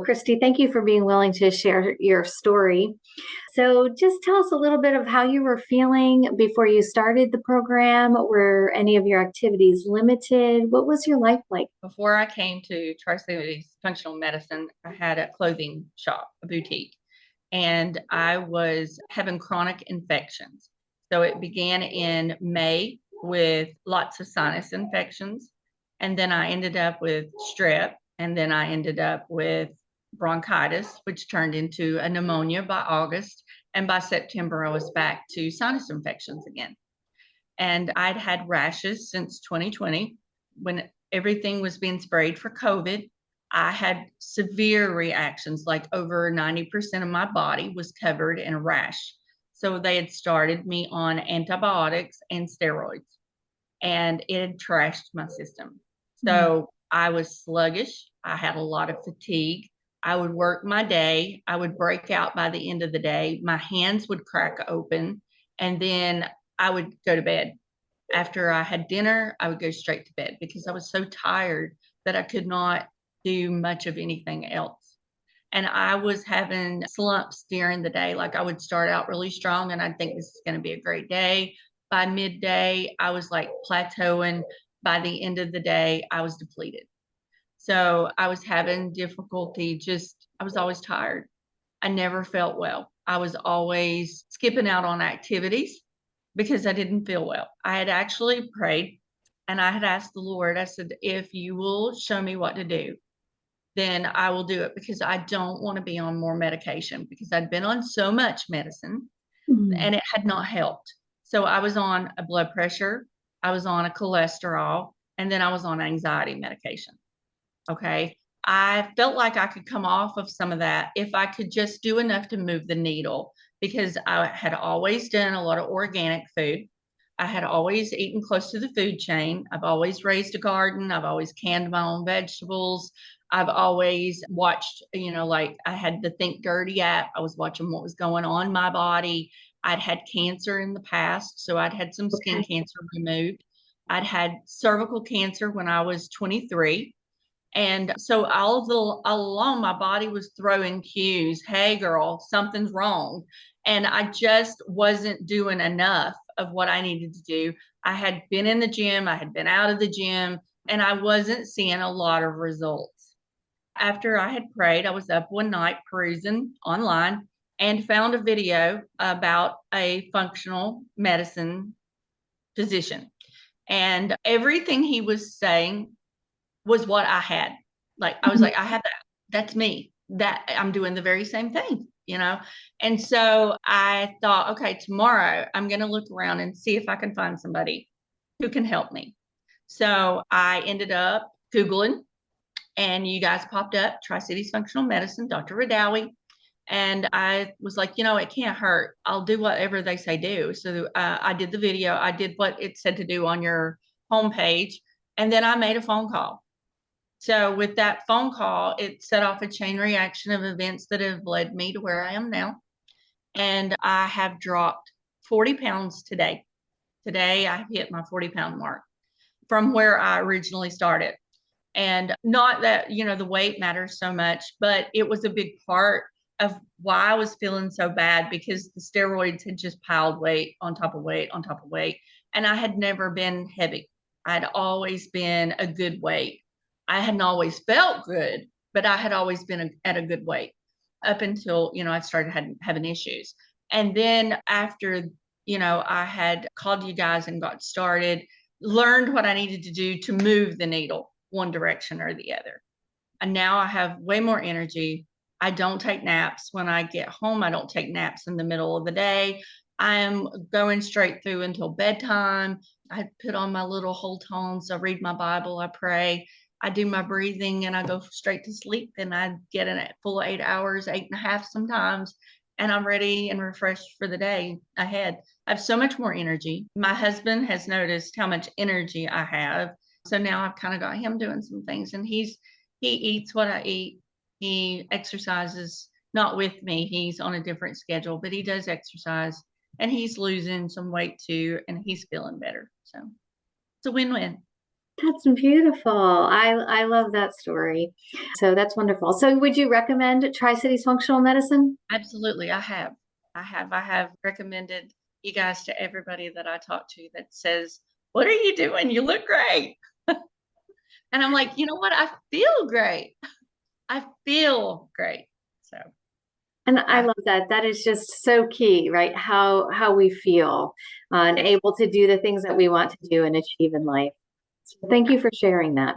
Cristie, thank you for being willing to share your story. So, just tell us a little bit of how you were feeling before you started the program. Were any of your activities limited? What was your life like? Before I came to Tri-Cities Functional Medicine, I had a clothing shop, a boutique, and I was having chronic infections. So it began in May with lots of sinus infections, and then I ended up with strep, and then I ended up with bronchitis, which turned into a pneumonia by August. And by September, I was back to sinus infections again. And I'd had rashes since 2020 when everything was being sprayed for COVID. I had severe reactions, like over 90% of my body was covered in a rash. So they had started me on antibiotics and steroids, and it had trashed my system. Mm. So I was sluggish. I had a lot of fatigue. I would work my day. I would break out by the end of the day. My hands would crack open, and then I would go to bed. After I had dinner, I would go straight to bed because I was so tired that I could not do much of anything else. And I was having slumps during the day. Like I would start out really strong and I'd think this is going to be a great day. By midday, I was like plateauing. By the end of the day, I was depleted. So I was having difficulty I was always tired. I never felt well. I was always skipping out on activities because I didn't feel well. I had actually prayed and I had asked the Lord, I said, if you will show me what to do, then I will do it because I don't want to be on more medication because I'd been on so much medicine Mm. and it had not helped. So I was on a blood pressure, I was on a cholesterol, and then I was on anxiety medication. Okay. I felt like I could come off of some of that if I could just do enough to move the needle because I had always done a lot of organic food. I had always eaten close to the food chain. I've always raised a garden. I've always canned my own vegetables. I've always watched, like I had the Think Dirty app. I was watching what was going on in my body. I'd had cancer in the past, so I'd had some skin Okay. cancer removed. I'd had cervical cancer when I was 23. And so all along, my body was throwing cues. Hey, girl, something's wrong. And I just wasn't doing enough of what I needed to do. I had been in the gym, I had been out of the gym, and I wasn't seeing a lot of results. After I had prayed, I was up one night perusing online and found a video about a functional medicine physician. And everything he was saying was what I had. Like I was Mhm. like, I have that. That's me. That I'm doing the very same thing. And so I thought, okay, tomorrow I'm going to look around and see if I can find somebody who can help me. So I ended up Googling and you guys popped up, Tri-Cities Functional Medicine, Dr. Radawi. And I was like, it can't hurt. I'll do whatever they say do. So I did the video. I did what it said to do on your homepage. And then I made a phone call. So with that phone call, it set off a chain reaction of events that have led me to where I am now. And I have dropped 40 pounds today. Today, I have hit my 40-pound mark from where I originally started. And not that, the weight matters so much, but it was a big part of why I was feeling so bad because the steroids had just piled weight on top of weight on top of weight. And I had never been heavy. I'd always been a good weight. I hadn't always felt good, but I had always been at a good weight up until, I started having issues. And then after, I had called you guys and got started, learned what I needed to do to move the needle one direction or the other. And now I have way more energy. I don't take naps when I get home. I don't take naps in the middle of the day. I am going straight through until bedtime. I put on my little whole tones. I read my Bible. I pray. I do my breathing and I go straight to sleep. Then I get in a full 8 hours, 8.5 sometimes, and I'm ready and refreshed for the day ahead. I have so much more energy. My husband has noticed how much energy I have. So now I've kind of got him doing some things and he eats what I eat. He exercises not with me. He's on a different schedule, but he does exercise and he's losing some weight too and he's feeling better. So it's a win-win. That's beautiful. I love that story. So that's wonderful. So would you recommend Tri-Cities Functional Medicine? Absolutely, I have. I have recommended you guys to everybody that I talk to that says, "What are you doing? You look great." And I'm like, you know what? I feel great. I feel great. So And I I love that. That is just so key, right? How we feel and yes. able to do the things that we want to do and achieve in life. So thank you for sharing that.